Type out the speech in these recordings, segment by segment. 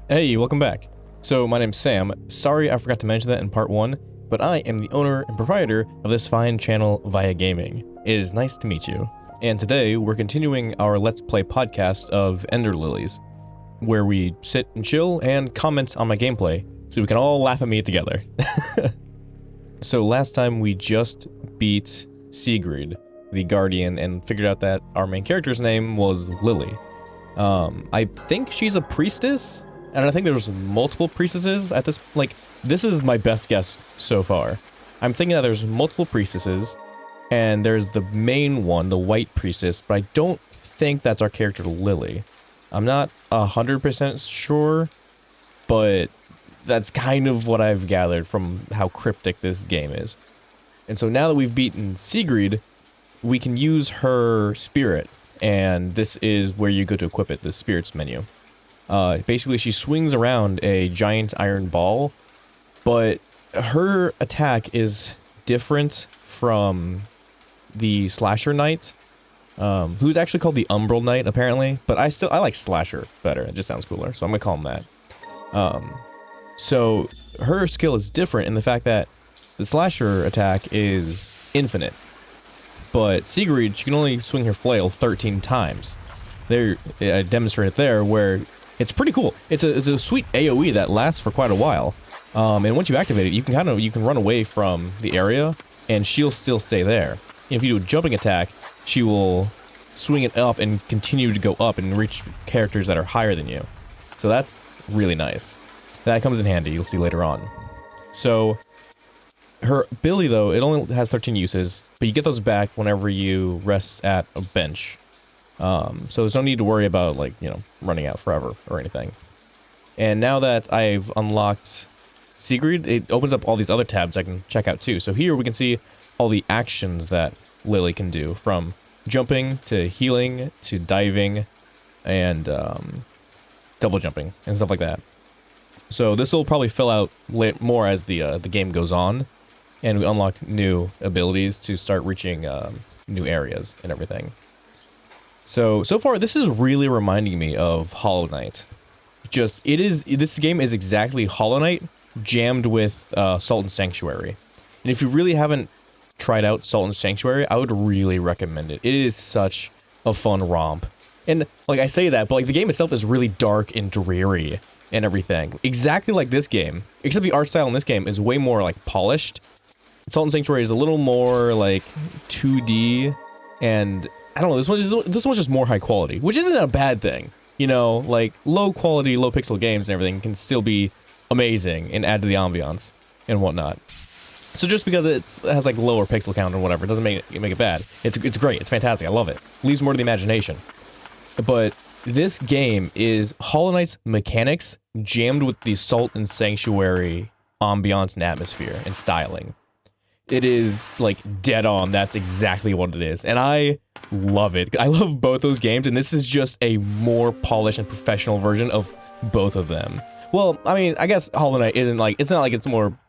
Hey, welcome back. So, my name's Sam. Sorry I forgot to mention that in part 1, but I am the owner and proprietor of this fine channel, Via Gaming. It is nice to meet you. And today, we're continuing our Let's Play podcast of Ender Lilies, where we sit and chill and comment on my gameplay, so we can all laugh at me together. So last time we just beat Sigrid, the Guardian, and figured out that our main character's name was Lily. I think she's a priestess? And I think there's multiple priestesses at this, this is my best guess so far. I'm thinking that there's multiple priestesses, and there's the main one, the white priestess, but I don't think that's our character Lily. I'm not 100% sure, but that's kind of what I've gathered from how cryptic this game is. And so now that we've beaten Sigrid, we can use her spirit, and this is where you go to equip it, the spirits menu. Basically, she swings around a giant iron ball, but her attack is different from the Slasher Knight, who's actually called the Umbral Knight, apparently, but I like Slasher better. It just sounds cooler, so I'm gonna call him that. So her skill is different in the fact that the Slasher attack is infinite, but Sigrid, she can only swing her flail 13 times. There, I demonstrated there where it's pretty cool. It's a sweet AoE that lasts for quite a while. And once you activate it, you can run away from the area, and she'll still stay there. If you do a jumping attack, she will swing it up and continue to go up and reach characters that are higher than you. So that's really nice. That comes in handy, you'll see later on. So her ability, though, it only has 13 uses, but you get those back whenever you rest at a bench. So there's no need to worry about, running out forever or anything. And now that I've unlocked Sigrid, it opens up all these other tabs I can check out too. So here we can see all the actions that Lily can do, from jumping to healing to diving and double jumping and stuff like that. So this will probably fill out more as the game goes on, and we unlock new abilities to start reaching new areas and everything. So far, this is really reminding me of Hollow Knight. This game is exactly Hollow Knight jammed with Salt and Sanctuary. And if you really haven't tried out Salt and Sanctuary, I would really recommend it. It is such a fun romp. And, I say that, but, the game itself is really dark and dreary and everything. Exactly like this game, except the art style in this game is way more, polished. Salt and Sanctuary is a little more, 2D, and I don't know, this one's just more high quality, which isn't a bad thing. Low quality, low pixel games and everything can still be amazing and add to the ambiance and whatnot. So just because it has lower pixel count or whatever, doesn't make it bad. It's great, it's fantastic, I love it. Leaves more to the imagination. But this game is Hollow Knight's mechanics jammed with the Salt and Sanctuary ambiance and atmosphere and styling. It is, dead on. That's exactly what it is. And I love it. I love both those games, and this is just a more polished and professional version of both of them. Well, I mean, I guess Hollow Knight isn't, it's not like it's more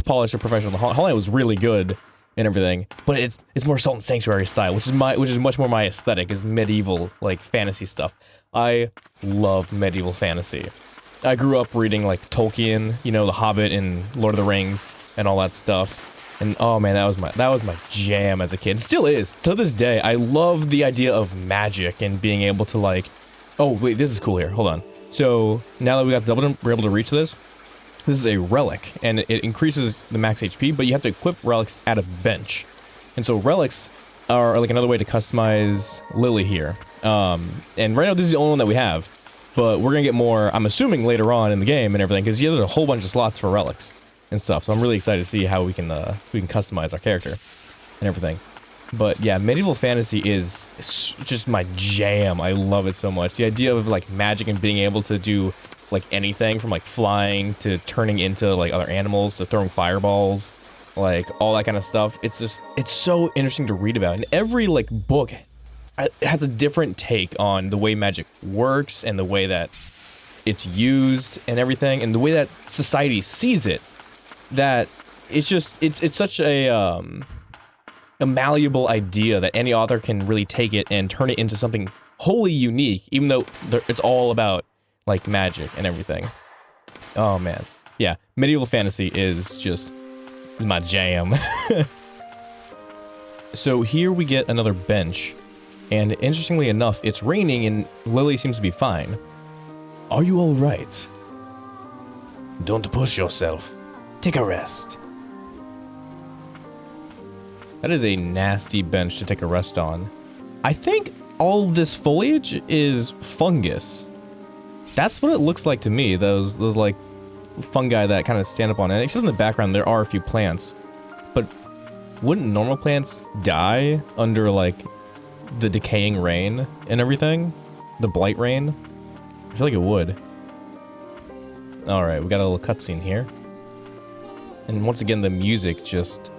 polished or professional. Hollow Knight was really good and everything, but it's more Salt and Sanctuary style, which is much more my aesthetic, is medieval, fantasy stuff. I love medieval fantasy. I grew up reading, Tolkien, The Hobbit and Lord of the Rings and all that stuff. And oh man, that was my jam as a kid. It still is. To this day, I love the idea of magic and being able to oh wait, this is cool here. Hold on. So now that we got the double jump, we're able to reach this. This is a relic, and it increases the max HP, but you have to equip relics at a bench. And so relics are another way to customize Lily here. And right now this is the only one that we have, but we're gonna get more, I'm assuming, later on in the game and everything, because there's a whole bunch of slots for relics and stuff. So I'm really excited to see how we can customize our character and everything. But yeah, medieval fantasy is just my jam. I love it so much. The idea of magic and being able to do anything from flying to turning into other animals to throwing fireballs, all that kind of stuff. It's so interesting to read about. And every book has a different take on the way magic works and the way that it's used and everything, and the way that society sees it. That it's such a malleable idea that any author can really take it and turn it into something wholly unique, even though it's all about like magic and everything. Oh man. Yeah, medieval fantasy is my jam. So here we get another bench, and interestingly enough, it's raining and Lily seems to be fine. Are you all right? Don't push yourself. Take a rest. That is a nasty bench to take a rest on. I think all this foliage is fungus. That's what it looks like to me. Those like fungi that kind of stand up on it. Except in the background, there are a few plants. But wouldn't normal plants die under like the decaying rain and everything? The blight rain? I feel like it would. Alright, we got a little cutscene here. And once again, the music just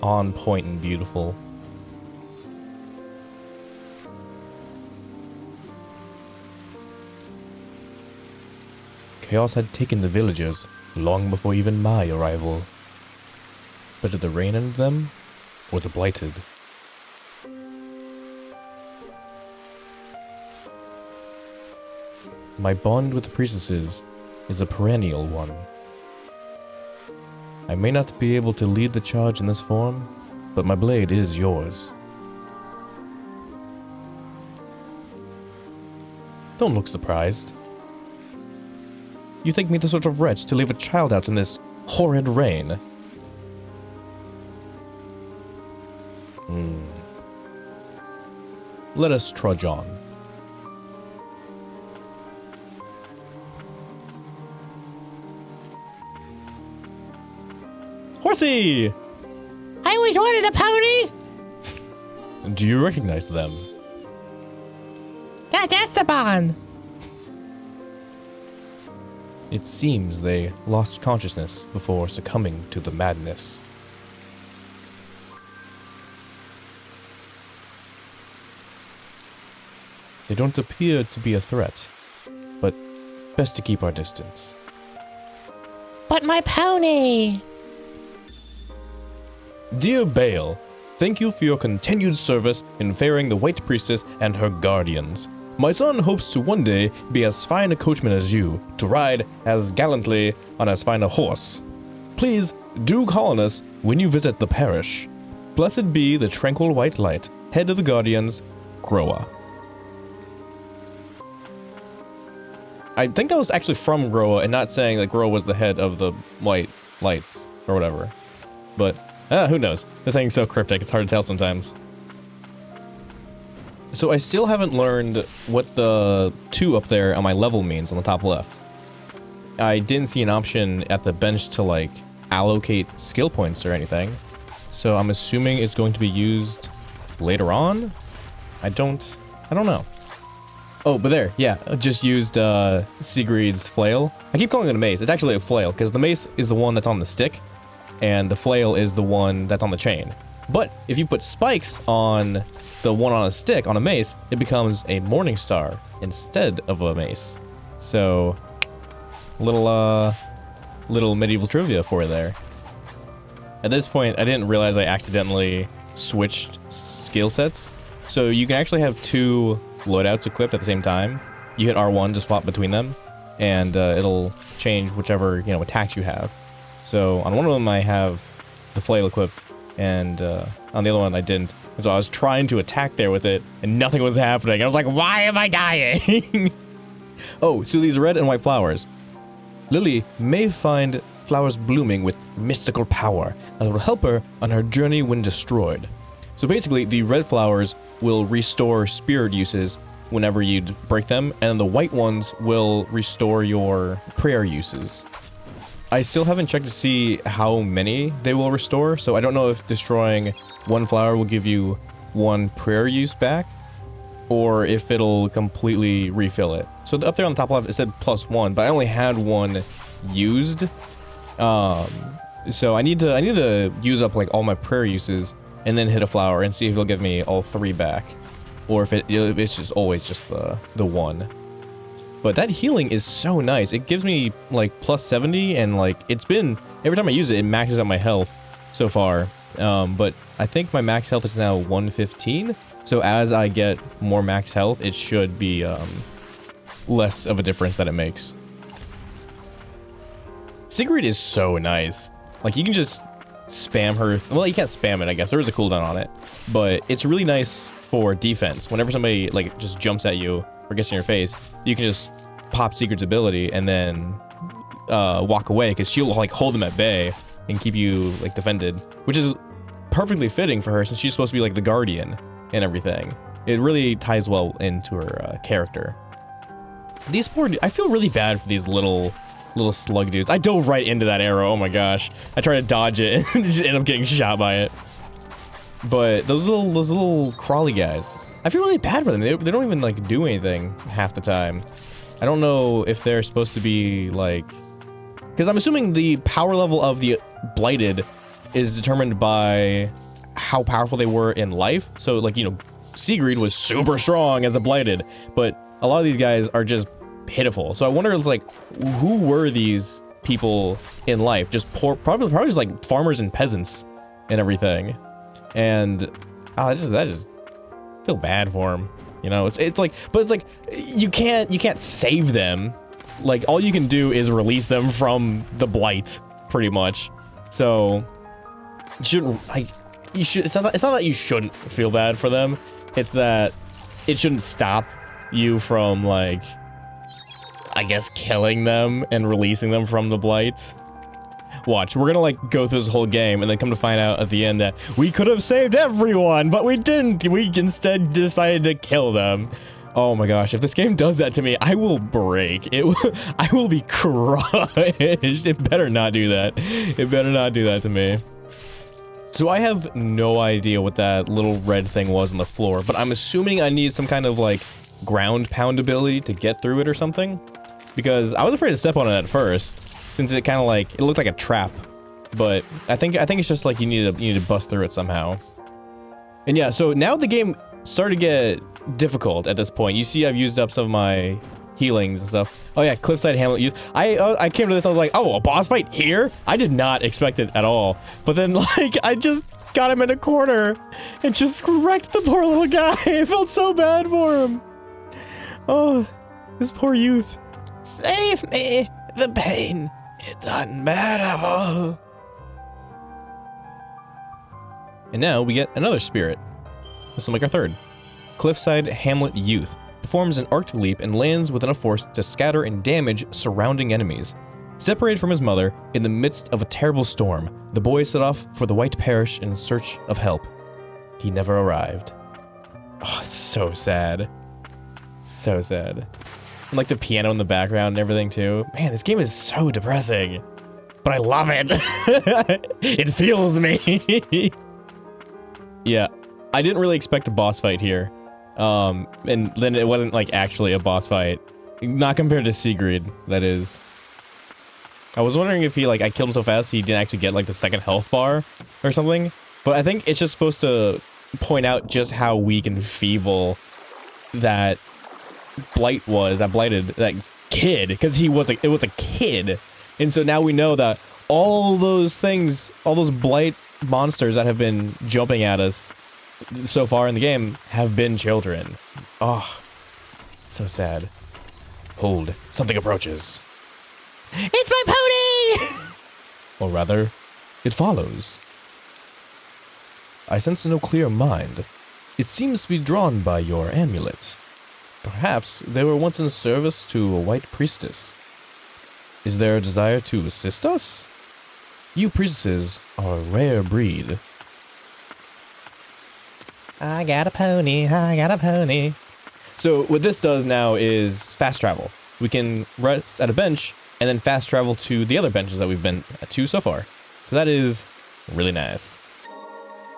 on point and beautiful. Chaos had taken the villagers long before even my arrival. But did the rain end them, or the blighted? My bond with the priestesses is a perennial one. I may not be able to lead the charge in this form, but my blade is yours. Don't look surprised. You think me the sort of wretch to leave a child out in this horrid rain? Let us trudge on. Horsey! I always wanted a pony! Do you recognize them? That's Esteban! It seems they lost consciousness before succumbing to the madness. They don't appear to be a threat, but best to keep our distance. But my pony! Dear Bale, thank you for your continued service in ferrying the White Priestess and her guardians. My son hopes to one day be as fine a coachman as you, to ride as gallantly on as fine a horse. Please do call on us when you visit the parish. Blessed be the tranquil white light, head of the guardians, Groa. I think that was actually from Groa and not saying that Groa was the head of the white lights or whatever. But who knows? This thing's so cryptic, it's hard to tell sometimes. So I still haven't learned what the 2 up there on my level means on the top left. I didn't see an option at the bench to like allocate skill points or anything. So I'm assuming it's going to be used later on? I don't know. Oh, but there, yeah, I just used Sigrid's flail. I keep calling it a mace. It's actually a flail, because the mace is the one that's on the stick, and the flail is the one that's on the chain. But if you put spikes on the one on a stick, on a mace, it becomes a morning star instead of a mace. So, little medieval trivia for you there. At this point, I didn't realize I accidentally switched skill sets. So you can actually have 2 loadouts equipped at the same time. You hit R1 to swap between them, and it'll change whichever attacks you have. So on one of them I have the flail equipped, and on the other one I didn't. And so I was trying to attack there with it, and nothing was happening. I was like, why am I dying? Oh, so these red and white flowers. Lily may find flowers blooming with mystical power that will help her on her journey when destroyed. So basically, the red flowers will restore spirit uses whenever you break them, and the white ones will restore your prayer uses. I still haven't checked to see how many they will restore, so I don't know if destroying 1 flower will give you 1 prayer use back, or if it'll completely refill it. So up there on the top left, it said +1, but I only had 1 used. So I need to use up like all my prayer uses, and then hit a flower and see if it'll give me all 3 back, or if it's just always just the 1. But that healing is so nice. It gives me like +70, and like it's been every time I use it, it maxes out my health so far. But I think my max health is now 115. So as I get more max health, it should be less of a difference that it makes. Sigrid is so nice. Like, you can just spam her. Well, you can't spam it, I guess. There is a cooldown on it. But it's really nice for defense. Whenever somebody, like, just jumps at you or gets in your face, you can just pop Sigrid's ability and then walk away, because she'll, like, hold them at bay and keep you, like, defended. Which is perfectly fitting for her, since she's supposed to be, like, the guardian and everything. It really ties well into her character. These poor... I feel really bad for these little slug dudes. I dove right into that arrow. Oh my gosh. I tried to dodge it and just end up getting shot by it. But those little crawly guys, I feel really bad for them. They don't even, like, do anything half the time. I don't know if they're supposed to be, like... Because I'm assuming the power level of the blighted is determined by how powerful they were in life. So, like, you know, Sigrid was super strong as a blighted, but a lot of these guys are just pitiful. So I wonder, like, who were these people in life? Just poor, probably just like farmers and peasants and everything. And I just feel bad for them. You know, it's like, but it's like you can't save them. Like, all you can do is release them from the blight, pretty much. So you shouldn't, like, you should. It's not that you shouldn't feel bad for them. It's that it shouldn't stop you from, like, I guess, killing them and releasing them from the blight. Watch, we're gonna, like, go through this whole game and then come to find out at the end that we could have saved everyone, but we didn't. We instead decided to kill them. Oh my gosh, if this game does that to me, I will break. I will be crushed. It better not do that. It better not do that to me. So I have no idea what that little red thing was on the floor, but I'm assuming I need some kind of, like, ground pound ability to get through it or something. Because I was afraid to step on it at first, since it kind of, like, it looked like a trap. But I think it's just like you need to bust through it somehow. And yeah, so now the game started to get difficult at this point. You see, I've used up some of my healings and stuff. Oh yeah, Cliffside Hamlet Youth. I came to this, I was like, oh, a boss fight here? I did not expect it at all. But then, like, I just got him in a corner and just wrecked the poor little guy. I felt so bad for him. Oh, this poor youth. Save me! The pain, it's unbearable. And now we get another spirit. This will make our third. Cliffside Hamlet Youth performs an arced leap and lands within a force to scatter and damage surrounding enemies. Separated from his mother in the midst of a terrible storm, the boy set off for the White Parish in search of help. He never arrived. Oh, it's so sad. So sad. And, like, the piano in the background and everything too. Man, this game is so depressing. But I love it. It fuels me. Yeah, I didn't really expect a boss fight here. And then it wasn't, like, actually a boss fight. Not compared to Sigrid, that is. I was wondering if he, like, I killed him so fast he didn't actually get, like, the second health bar or something. But I think it's just supposed to point out just how weak and feeble that blighted, that kid, because it was a kid. And so now we know that all those things, all those blight monsters that have been jumping at us so far in the game have been children. Oh, so sad. Hold, something approaches. It's my pony! Or rather, it follows. I sense no clear mind. It seems to be drawn by your amulet. Perhaps they were once in service to a white priestess. Is there a desire to assist us? You priestesses are a rare breed. I got a pony, I got a pony. So what this does now is fast travel. We can rest at a bench and then fast travel to the other benches that we've been to so far. So that is really nice.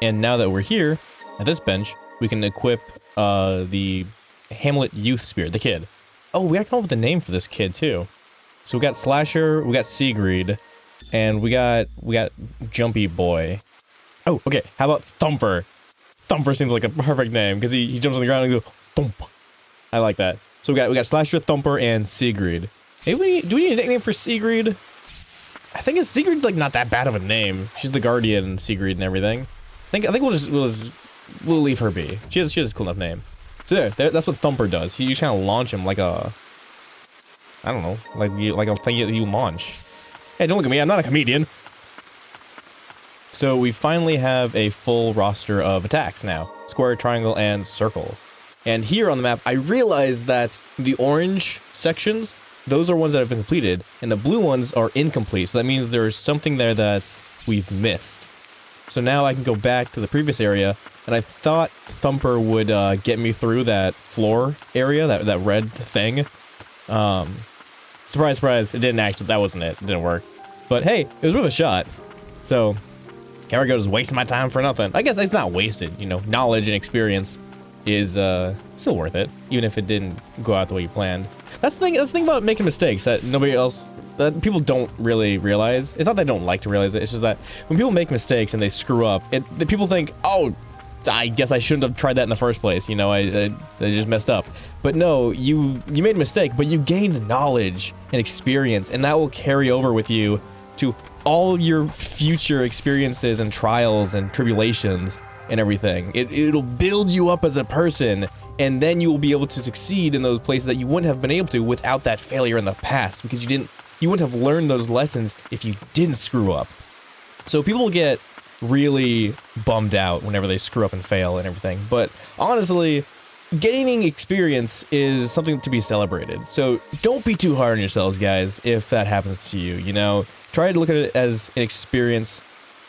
And now that we're here at this bench, we can equip the Hamlet Youth Spirit, the kid. Oh, we gotta come up with a name for this kid too. So we got Slasher, we got Sigrid, and we got Jumpy Boy. Oh, okay. How about Thumper? Thumper seems like a perfect name because he jumps on the ground and goes thump. I like that. So we got Slasher, Thumper, and Sigrid. Maybe do we need a nickname for Sigrid? I think Sigrid's like not that bad of a name. She's the guardian, Sigrid, and everything. I think we'll leave her be. She has a cool enough name. So there, that's what Thumper does. You just kind of launch him like a I don't know, like a thing that you launch. Hey, don't look at me, I'm not a comedian. So we finally have a full roster of attacks now. Square, triangle, and circle. And here on the map, I realized that the orange sections, those are ones that have been completed, and the blue ones are incomplete. So that means there's something there that we've missed. So now I can go back to the previous area, and I thought Thumper would get me through that floor area, that red thing. Surprise, surprise, it didn't actually, that wasn't it. It didn't work. But hey, it was worth a shot. So, here I go, just wasting my time for nothing. I guess it's not wasted, you know, knowledge and experience is still worth it, even if it didn't go out the way you planned. That's the thing about making mistakes that nobody else, that people don't really realize. It's not that they don't like to realize it, it's just that when people make mistakes and they screw up, the people think, oh, I guess I shouldn't have tried that in the first place, you know, I just messed up. But no, you made a mistake, but you gained knowledge and experience, and that will carry over with you to all your future experiences and trials and tribulations and everything. It'll build you up as a person, and then you will be able to succeed in those places that you wouldn't have been able to without that failure in the past, because you wouldn't have learned those lessons if you didn't screw up. So people get really bummed out whenever they screw up and fail and everything, but honestly, gaining experience is something to be celebrated. So don't be too hard on yourselves, guys, if that happens to you, you know? Try to look at it as an experience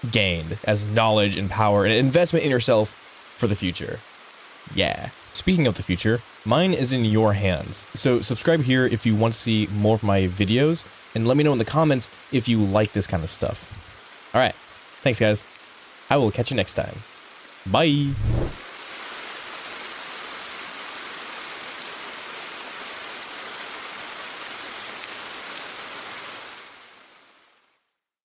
gained, as knowledge and power, and an investment in yourself for the future. Yeah. Speaking of the future, mine is in your hands. So subscribe here if you want to see more of my videos, and let me know in the comments if you like this kind of stuff. Alright, thanks guys. I will catch you next time. Bye!